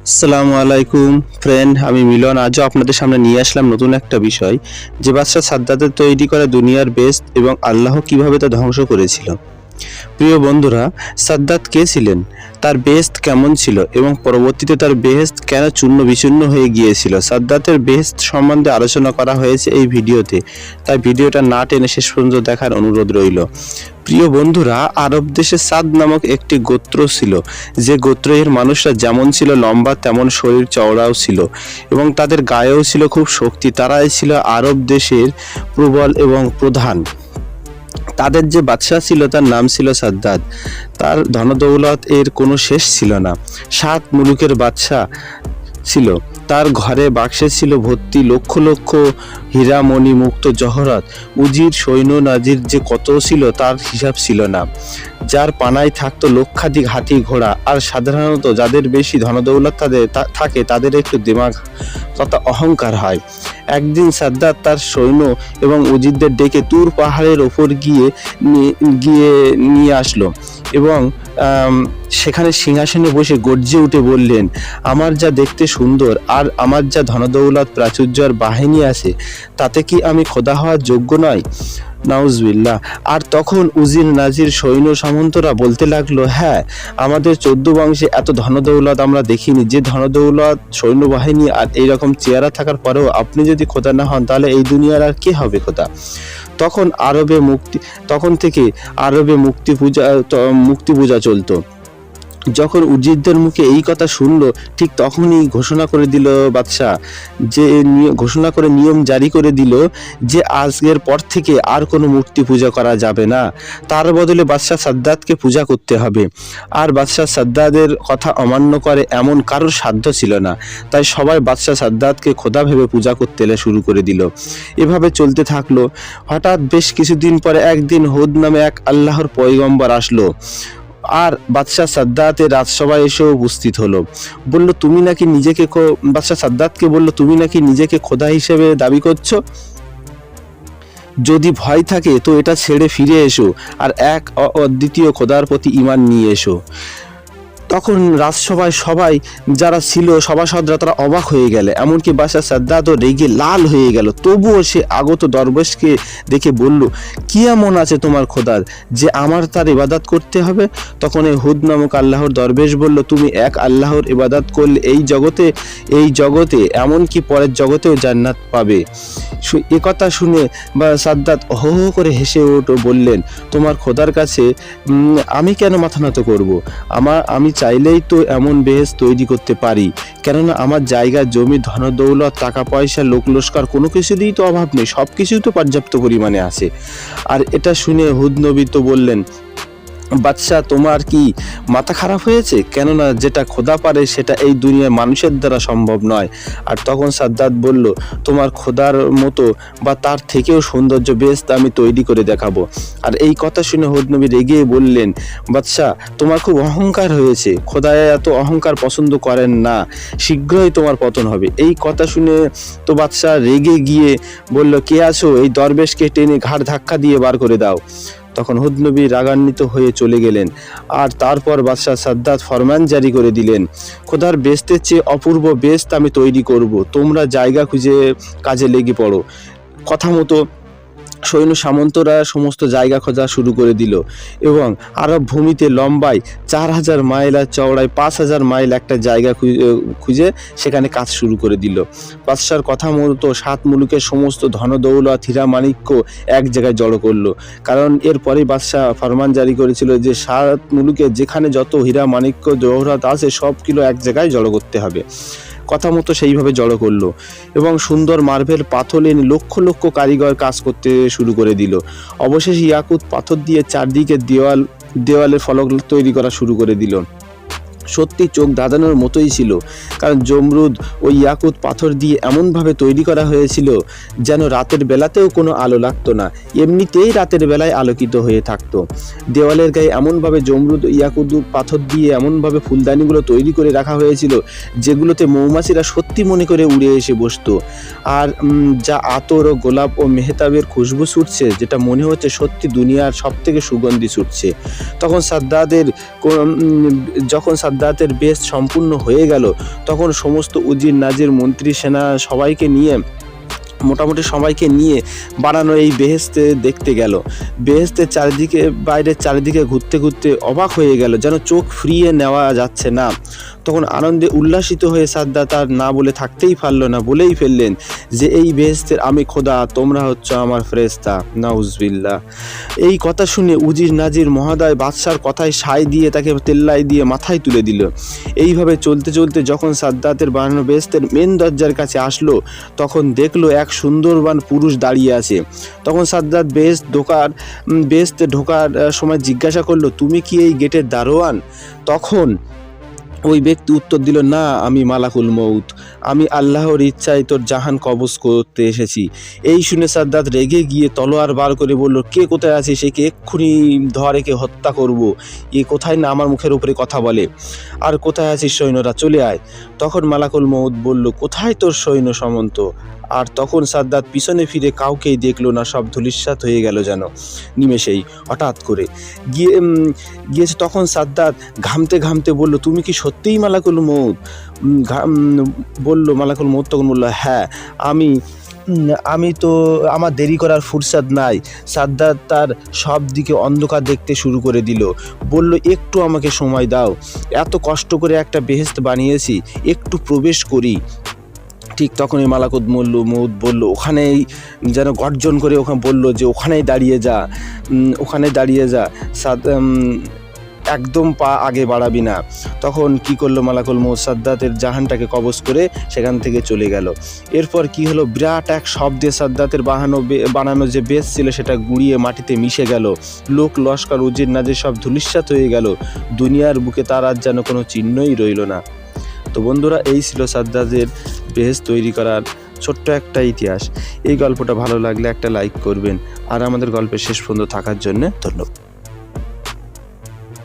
আসসালামু আলাইকুম ফ্রেন্ড, আমি মিলন। আজও আপনাদের সামনে নিয়ে আসলাম নতুন একটা বিষয়, যে বাদশাহ সাদ্দাতের তৈরি করা দুনিয়ার বেস্ট এবং আল্লাহ কিভাবে তা ধ্বংস করেছিল। প্রিয় বন্ধুরা, সাদ্দাত কে ছিলেন, তার বেহেশত কেমন ছিল এবং পরবর্তীতে তার বেহেশত কেন চূর্ণ বিচূর্ণ হয়ে গিয়েছিল, সাদ্দাতের বেহেশত সম্বন্ধে আলোচনা করা হয়েছে এই ভিডিওতে। তাই ভিডিওটা না টেনে শেষ পর্যন্ত দেখার অনুরোধ রইল। প্রিয় বন্ধুরা, আরব দেশে সাদ নামক একটি গোত্র ছিল, যে গোত্রের মানুষরা যেমন ছিল লম্বা তেমন শরীর চওড়াও ছিল এবং তাদের গায়েও ছিল খুব শক্তি। তারাই ছিল আরব দেশের প্রবল এবং প্রধান। তাদের যে বাদশাহ ছিল তার নাম ছিল সাদ্দাত। তার ধনদৌলত এর কোনো শেষ ছিল না। 7 মুলুকের বাদশাহ ছিল। তার ঘরে বাক্সে ছিল ভর্তি লক্ষ লক্ষ হীরা মণি মুক্ত জহরত। উজির সৈন্য নাজির যে কত ছিল তার হিসাব ছিল না। যার পানায় থাকতো লক্ষাধিক হাতি ঘোড়া। আর সাধারণত যাদের বেশি ধনদৌলত থাকে তাদের একটু দিমাগ তথা অহংকার হয়। একদিন সাদ্দাত তার সৈন্য এবং উজিরদের ডেকে তুর পাহাড়ের ওপর গিয়ে নিয়ে আসলো এবং সেখানে সিংহাসনে বসে গর্জে উঠে বললেন, আমার যা দেখতে সুন্দর আর আমার যা ধনদৌলত প্রাচুর্য আর বাহিনী আছে, তাতে কি আমি খোদা হওয়ার যোগ্য নয়? নাউজুবিল্লাহ। আর তখন উজির নাজির সৈন্য সামন্তরা বলতে লাগলো, হ্যাঁ, আমাদের 14 বংশে এত ধনদৌলত আমরা দেখিনি। যে ধনদৌলত, সৈন্যবাহিনী আর এইরকম চেহারা থাকার পরেও আপনি যদি খোদা না হন, তাহলে এই দুনিয়ার আর কে হবে খোদা? তখন থেকে আরবে মুক্তি পূজা চলতো। যখন উজিরদের মুখে এই কথা শুনলো, ঠিক তখনই ঘোষণা করে দিল বাদশাহ, ঘোষণা করে নিয়ম জারি করে দিল যে আজকের পর থেকে আর কোনো মূর্তি পূজা করা যাবে না। তার বদলে বাদশাহ সাদ্দাতকে পূজা করতে হবে। আর বাদশাহ সাদ্দাতের কথা অমান্য করে এমন কারোর সাধ্য ছিল না। তাই সবাই বাদশাহ সাদ্দাতকে খোদা ভেবে পূজা করতে শুরু করে দিল। এভাবে চলতে থাকলো। হঠাৎ বেশ কিছুদিন পরে একদিন হুদ নামে এক আল্লাহর পয়গম্বর আসলো আর বাদশাহ সাদ্দাতের রাজসভায় এসে উপস্থিত হলো। বাদশাহ সাদ্দাতকে বলল, তুমি নাকি নিজেকে খোদা হিসেবে দাবি করছো? যদি ভয় থাকে তো এটা ছেড়ে ফিরে এসো আর এক অদ্বিতীয় খোদার প্রতি ঈমান নিয়ে এসো। তখন রাজসভায় সবাই যারা ছিল সভাসদরা তারা অবাক হয়ে গেল। এমনকি বাদশাহ সাদ্দাতও রেগে লাল হয়ে গেল। তবুও সে আগত দরবেশকে দেখে বলল, কি এমন আছে তোমার খোদার যে আমার তার ইবাদত করতে হবে? তখন এই হুদ নামক আল্লাহর দরবেশ বলল, তুমি এক আল্লাহর ইবাদত করলে এই জগতে এমনকি পরের জগতেও জান্নাত পাবে। এ কথা শুনে সাদ্দাত হো হো করে হেসে উঠে বললেন, তোমার খোদার কাছে আমি কেন মাথা নত করবো? আমি চাইলেই তো এমন বেহেশত তৈরি করতে পারি। কেননা আমার জায়গা, জমি, ধনদৌলত, টাকা পয়সা, লোক লস্কর কোনো কিছুরই তো অভাব নেই। সব কিছুই তো পর্যাপ্ত পরিমাণে আছে। আর এটা শুনে হুদ নবী তো বললেন, বাদশাহ, তোমার কি মাথা খারাপ হয়েছে? কেননা যেটা খোদা পারে সেটা এই দুনিয়ার মানুষের দ্বারা সম্ভব নয়। আর তখন সাদ্দাত বলল, তোমার খোদার মতো বা তার থেকেও সৌন্দর্য বেহেশত আমি তৈরি করে দেখাবো। আর এই কথা শুনে হুদ নবী রেগে বললেন, বাদশাহ, তোমার খুব অহংকার হয়েছে। খোদা এত অহংকার পছন্দ করেন না। শীঘ্রই তোমার পতন হবে। এই কথা শুনে তো বাদশাহ রেগে গিয়ে বলল, কে আছো? এই দরবেশকে টেনে ঘাড় ধাক্কা দিয়ে বার করে দাও। তখন হুদ নবী রাগান্বিত হয়ে চলে গেলেন। আর তারপর বাদশাহ সাদ্দাত ফরমান জারি করে দিলেন, খোদার বেহেশতের চেয়ে অপূর্ব বেহেশত আমি তৈরি করব। তোমরা জায়গা খুঁজে কাজে লেগে পড়ো। কথা মতো সৈন্য সামন্তরা সমস্ত জায়গা খোঁজা শুরু করে দিল এবং আরব ভূমিতে লম্বায় 4000 মাইল আর চওড়ায় 5000 মাইল একটা জায়গা খুঁজে সেখানে কাজ শুরু করে দিল। বাদশার কথা মতো 7 মুলুকের সমস্ত ধনদৌলত, হীরা মাণিক্য এক জায়গায় জড়ো করলো। কারণ এরপরেই বাদশাহ ফরমান জারি করেছিল যে 7 মুলুকে যেখানে যত হীরা মাণিক্য জওহরাত আছে সব কিলো এক জায়গায় জড়ো করতে হবে। কথা মতো সেইভাবে জড়ো করলো এবং সুন্দর মার্বেল পাথর এনে লক্ষ লক্ষ কারিগর কাজ করতে শুরু করে দিল। অবশেষে ইয়াকুত পাথর দিয়ে চারদিকে দেওয়ালে ফলক তৈরি করা শুরু করে দিল। সত্যি চোখ ধাঁধানোর মতোই ছিল, কারণ জমরুদ ও ইয়াকুত পাথর দিয়ে এমনভাবে তৈরি করা হয়েছিল যেন রাতের বেলাতেও কোনো আলো লাগতো না, এমনিতেই রাতের বেলায় আলোকিত হয়ে থাকতো। দেওয়ালের গায়ে এমনভাবে জমরুদ ও ইয়াকুত পাথর দিয়ে এমনভাবে ফুলদানিগুলো তৈরি করে রাখা হয়েছিল যেগুলোতে মৌমাছিরা সত্যি মনে করে উড়ে এসে বসতো। আর যা আতর ও গোলাপ ও মেহতাবের খুশবু ছুটছে, যেটা মনে হচ্ছে সত্যি দুনিয়ার সব থেকে সুগন্ধি ছুটছে। যখন সাদ্দাত সাদ্দাতের বেহেশত সম্পূর্ণ হয়ে গেল, তখন সমস্ত উজির নাজির মন্ত্রী সেনা মোটামুটি সবাইকে নিয়ে বানানো এই বেহেশতে দেখতে গেল। বেহেশতের চারিদিকে ঘুরতে ঘুরতে অবাক হয়ে গেল, যেন চোখ ফিরিয়ে নেওয়া যাচ্ছে না। তখন আনন্দে উল্লাসিত হয়ে সাদ্দাত আর না বলে থাকতেই পারল না, বলেই ফেললেন যে এই বেহেশতের আমি খোদা, তোমরা হচ্ছ আমার ফেরেশতা। নাউজুবিল্লাহ। এই কথা শুনে উজির নাজির মহোদয় বাদশার কথায় সায় দিয়ে তাকে তেল্লাই দিয়ে মাথায় তুলে দিল। এইভাবে চলতে চলতে যখন সাদ্দাতের বানানো বেহেশতের মেন দরজার কাছে আসলো, তখন দেখলো এক সুন্দরবান পুরুষ দাঁড়িয়ে আছে। তখন সাদ্দাত বেহেশতে ঢোকার সময় জিজ্ঞাসা করলো, তুমি কি এই গেটের দারোয়ান? তখন ওই ব্যক্তি উত্তর দিল, না, আমি মালাকুল মউত, আমি আল্লাহর ইচ্ছায় তোর জাহান কবজ করতে এসেছি। এই শুনে সাদ্দাত রেগে গিয়ে তলোয়ার বার করে বলল, কে কোথায় আছে? সে কে এক্ষুনি ধরে কে হত্যা করব। এ কোথায় না আমার মুখের উপরে কথা বলে। আর কোথায় আছিস সৈন্যরা, চলে আয়। তখন মালাকুল মউত বলল, কোথায় তোর সৈন্য সামন্ত? আর তখন সাদ্দাত পিছনে ফিরে কাউকেই দেখলো না, সব ধূলিসাৎ হয়ে গেল যেন নিমেষেই হঠাৎ করে গিয়েছে। তখন সাদ্দাত ঘামতে ঘামতে বলল, তুমি কি সত্যিই মালাকুল মউত? মালাকুল মউত তখন বলল, হ্যাঁ, আমি তো, আমার দেরি করার ফুরসাদ নাই। সাদ্দাত তার সব দিকে অন্ধকার দেখতে শুরু করে দিল, বলল, একটু আমাকে সময় দাও, এত কষ্ট করে একটা বেহেশত বানিয়েছি, একটু প্রবেশ করি। ঠিক তখনই মালাকুল মউত বলল, ওখানেই যেন গর্জন করে ওখানে বলল যে ওখানেই দাঁড়িয়ে যা, একদম পা আগে বাড়াবি না। তখন কি করলো মালাকুল মউত, সাদ্দাতের জাহানটাকে কবজ করে সেখান থেকে চলে গেল। এরপর কি হলো, বিরাট এক শব্দে সাদ্দাতের বানানো যে বেশ ছিল সেটা গুঁড়িয়ে মাটিতে মিশে গেল। লোক লস্কর উজির নাজির সব ধূলিসাৎ হয়ে গেল। দুনিয়ার বুকে তার আজ যেন কোনো চিহ্নই রইল না। তো বন্ধুরা, এই ছিল সাদ্দাতের বেহেশত তৈরি করার ছোট্ট একটা ইতিহাস। এই গল্পটা ভালো লাগলে একটা লাইক করবেন, আর আমাদের গল্পের শেষ পর্যন্ত থাকার জন্য ধন্যবাদ।